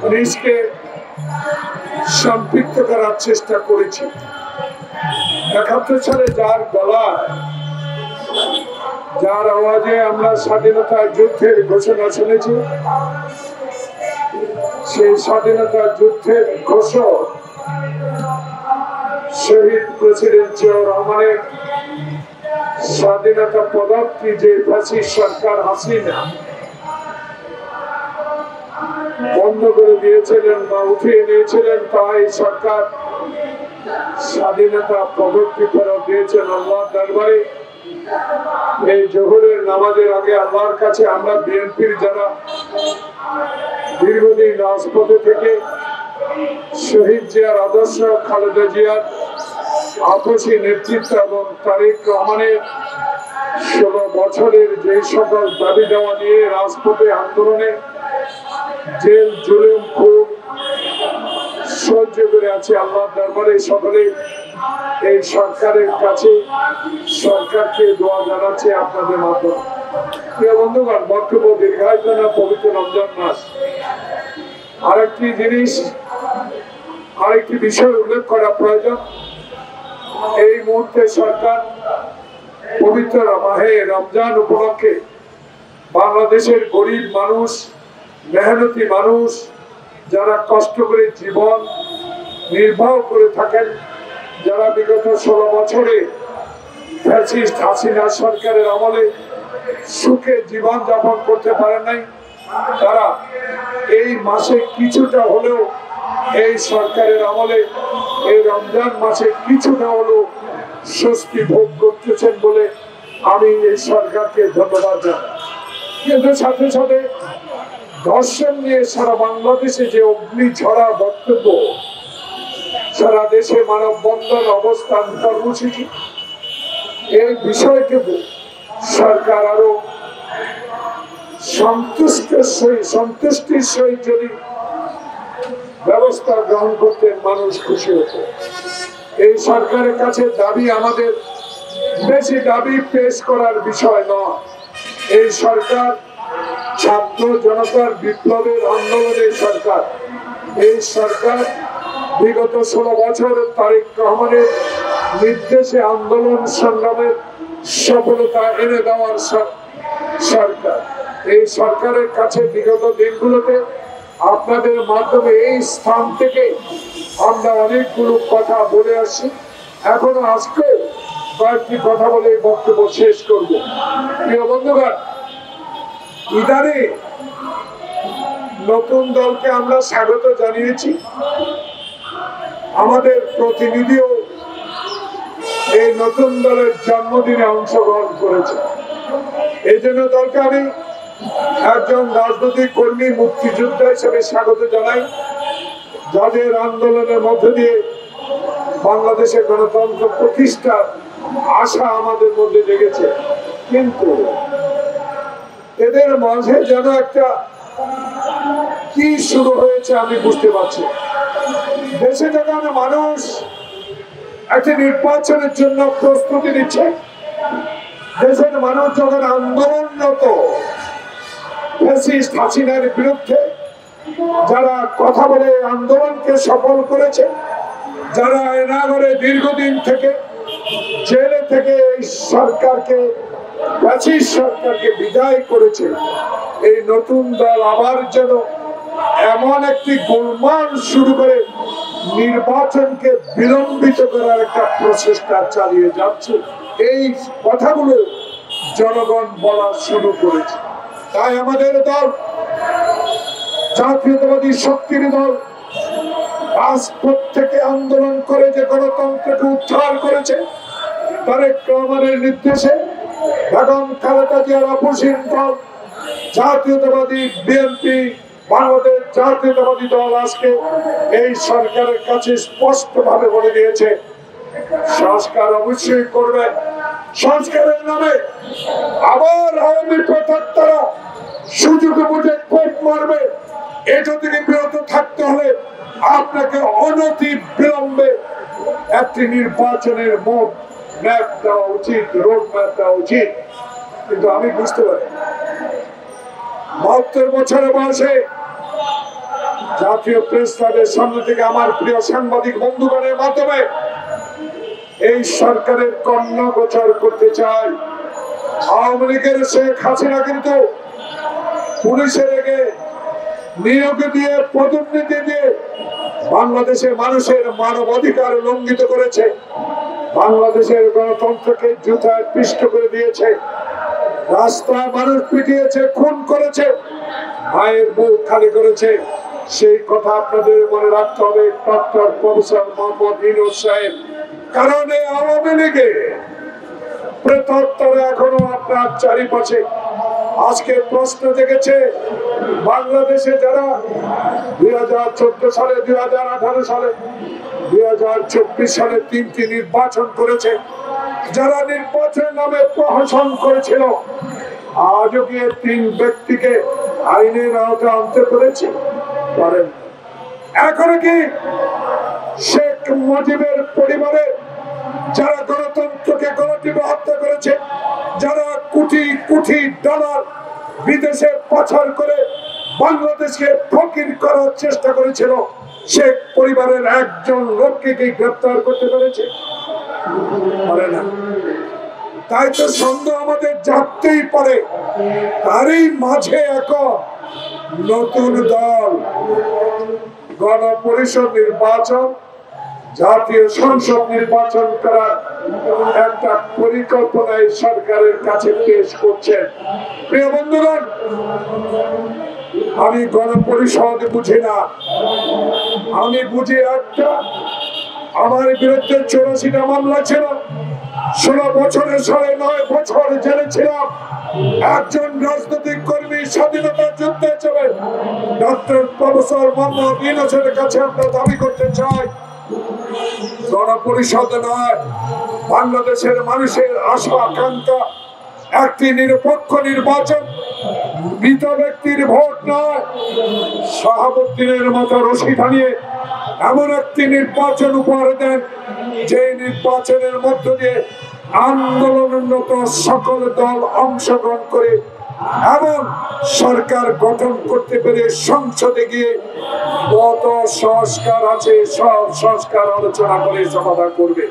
পুলিশকে সম্পৃক্ত করার চেষ্টা করেছি। 71 সালে যার গলায়, যার আওয়াজে আমরা স্বাধীনতা যুদ্ধের ঘোষণা শুনেছি, সেই স্বাধীনতা যুদ্ধের ঘোষক শহীদ প্রেসিডেন্ট জিয়াউর রহমানের স্বাধীনতা পদার্থী যে ফ্যাসিস্ট সরকার হাসিনা বন্ধ করে দিয়েছিলেন বা উঠিয়ে নিয়েছিলেন, তাই সরকার স্বাধীনতা পদক্ষেপ ফেরত দিয়েছেন আল্লাহর দরবারে। এই জোহরের নামাজের আগে আল্লাহর কাছে আমরা বিএনপির যারা দীর্ঘদিন রাজপথে থেকে শহীদ জিয়ার আদর্শ, খালেদা জিয়ার আপসী নেতৃত্ব এবং তারেক রহমানের 16 বছরের যে সকল দাবি দেওয়া নিয়ে রাজপথে আন্দোলনে জেল জুলুম খুব সহ্য করে আছে, আল্লাহর দরবারে সকলে এই সরকারের কাছে সরকারকে দোয়া জানাচ্ছে আপনাদের মাধ্যমে। প্রিয় বন্ধুগণ, বক্তব্য দীর্ঘায়িত না, পবিত্র রমজান মাস। আরেকটি জিনিস, আরেকটি বিষয় উল্লেখ করা প্রয়োজন। এই মুহূর্তে সরকার পবিত্র মাহে রমজান উপলক্ষে বাংলাদেশের গরিব মানুষ, মেহনতি মানুষ, যারা কষ্ট করে জীবন নির্বাহ করে থাকেন, যারা বিগত 16 বছরে ফ্যাসিস্ট হাসিনা সরকারের আমলে সুখে জীবন যাপন করতে পারেন নাই, তারা এই মাসে কিছুটা হলেও এই সরকারের আমলে এই রমজান মাসে কিছুটা হলেও স্বস্তি ভোগ করতেছেন বলে আমি এই সরকারকে ধন্যবাদ জানাই। কিন্তু সাথে সাথে ধর্ষণ নিয়ে সারা বাংলাদেশে যে অগ্নিঝরা বক্তব্য, সারা দেশে মানববন্ধন, অবস্থান কর্মসূচি, এই বিষয়টুকু সরকার আরো সন্তুষ্টির সহিত যদি ব্যবস্থা গ্রহণ করতেন, মানুষ খুশি হতো। এই সরকারের কাছে দাবি আমাদের বেশি দাবি পেশ করার বিষয় নয়। এই সরকার ছাত্র জনতার বিপ্লবের আন্দোলনের সরকার। এই সরকার বিগত 16 বছর তারেক রহমানের নির্দেশে আন্দোলন সংগ্রামের সফলতা এনে দেওয়ার সরকার। এই সরকারের কাছে বিগত দিনগুলোতে আপনাদের মাধ্যমে এই স্থান থেকে আমরা অনেকগুলো কথা বলে আসছি। এখনো আজকে কয়েকটি কথা বলে বক্তব্য শেষ করব। প্রিয় বন্ধুগণ, ইদারে নতুন দলকে আমরা স্বাগত জানিয়েছি। আমাদের প্রতিনিধিও এই নতুন দলের জন্মদিনে অংশগ্রহণ করেছে। এই জন্য দলকে আমি একজন রাজনৈতিক কর্মী, মুক্তিযোদ্ধা হিসেবে স্বাগত জানাই, যাদের আন্দোলনের মধ্য দিয়ে বাংলাদেশের গণতন্ত্র প্রতিষ্ঠার আশা আমাদের মধ্যে জেগেছে। কিন্তু এদের মাঝে যেন একটা কি শুরু হয়েছে আমি বুঝতে পারছি। দেশে যখন মানুষ একটি নির্বাচনের জন্য প্রস্তুতি নিচ্ছে, দেশের মানুষ যখন আন্দোলনরত ফ্যাসিস্ট হাসিনার বিরুদ্ধে, যারা কথা বলে আন্দোলনকে সফল করেছে, যারা এনাগরে দীর্ঘদিন থেকে জেলে থেকে এই সরকারকে, ফ্যাসিস্ট সরকারকে বিদায় করেছে, এই নতুন দল আবার যেন এমন একটি গোলমাল শুরু করে নির্বাচনকে বিলম্বিত করার একটা প্রচেষ্টা চালিয়ে যাচ্ছে, এই কথাগুলো জনগণ বলা শুরু করেছে। তাই আমাদের দল, জাতীয়তাবাদী শক্তির দল, রাজপথ থেকে আন্দোলন করে যে গণতন্ত্রকে উদ্ধার করেছে, তারেক রহমানের নির্দেশে বেগম খালেদা জিয়ার আপসীন দল জাতীয়তাবাদী বিএনপি, বাংলাদেশ জাতীয়তাবাদী দল আজকে এই সরকারের কাছে স্পষ্ট ভাবে বলে দিয়েছে সংস্কার অবশ্যই করবে। সংস্কারের নামে আবার আওয়ামী প্রতারণা সুযোগ বুঝে কোপ মারবে। এটা থেকে বিরত থাকতে হলে আপনাকে অনতি বিলম্বে একটি নির্বাচনের ম্যাপ দেওয়া উচিত, রোড ম্যাপ দেওয়া উচিত। কিন্তু আমি বুঝতে পারি 72 বছরের বয়সে জাতীয় প্রেস ক্লাবের সামনে থেকে আমার প্রিয় সাংবাদিক বন্ধুগণের মাধ্যমে এই সরকারের কর্ণ গোচর করতে চাই। আওয়ামী লীগের শেখ হাসিনা কিন্তু পুলিশে রেখে নিয়োগ দিয়ে পদোন্নতি দিয়ে বাংলাদেশের মানুষের মানবাধিকার লঙ্ঘিত করেছে, বাংলাদেশের গণতন্ত্রকে জুতায় পিষ্ট করে দিয়েছে, রাস্তায় মানুষ পিটিয়েছে, খুন করেছে, মায়ের বুক খালি করেছে। সেই কথা আপনাদের মনে রাখতে হবে ডক্টর প্রফেসর মোহাম্মদ ইউনূস সাহেব। কারণ এই আওয়ামী লীগে প্রেতাত্মারা এখনো আপনার চারিপাশে। আজকে প্রশ্ন জেগেছে বাংলাদেশে যারা 2014 সালে, 2018 সালে, 2024 সালে 3টি নির্বাচন করেছে, যারা নির্বাচনের নামে প্রহসন করেছিল, আজও গিয়ে 3 ব্যক্তিকে আইনের আওতায় আনতে পেরেছে পারেন। এখন কি শেখ মুজিবের পরিবারে যারা গণতন্ত্রকে গণতন্ত্র হত্যা করেছে, যারা কোটি কোটি ডলার বিদেশে পাচার করে বাংলাদেশকে ফকির করার চেষ্টা করেছিল, শেখ পরিবারের একজন লোককে কি গ্রেফতার করতে পেরেছে? পারে না। তাই তো সন্দেহ আমাদের জাগতেই পারে। তারই মাঝে এক নতুন দল গণপরিষদ নির্বাচন, জাতীয় সংসদ নির্বাচন করার একটা পরিকল্পনায় সরকারের কাছে পেশ করছেন। প্রিয় বন্ধুগণ, আমি গণপরিষদ বুঝি না, আমি বুঝি একটা, আমার বিরুদ্ধে 84টা মামলা ছিল, 16 বছরে 9.5 বছর জেলে ছিলাম, একজন রাজনৈতিক কর্মী স্বাধীনতা যুদ্ধে চলে ডক্টর প্রফেসর মোহাম্মদ ইউনূসের কাছে আমরা দাবি করতে চাই, গণপরিষদ নয়, বাংলাদেশের মানুষের আশা আকাঙ্ক্ষা একটি নিরপেক্ষ নির্বাচন, মৃত ব্যক্তির ভোট নয়, শাহাবুদ্দিনের মতো রশি টানিয়ে এমন একটি নির্বাচন উপহার দেন যে নির্বাচনের মধ্য দিয়ে আন্দোলনরত সকল দল অংশগ্রহণ করে এমন সরকার গঠন করতে পেরে সংসদে গিয়ে যত সংস্কার আছে সব সংস্কার আলোচনা করে সমাধান করবে।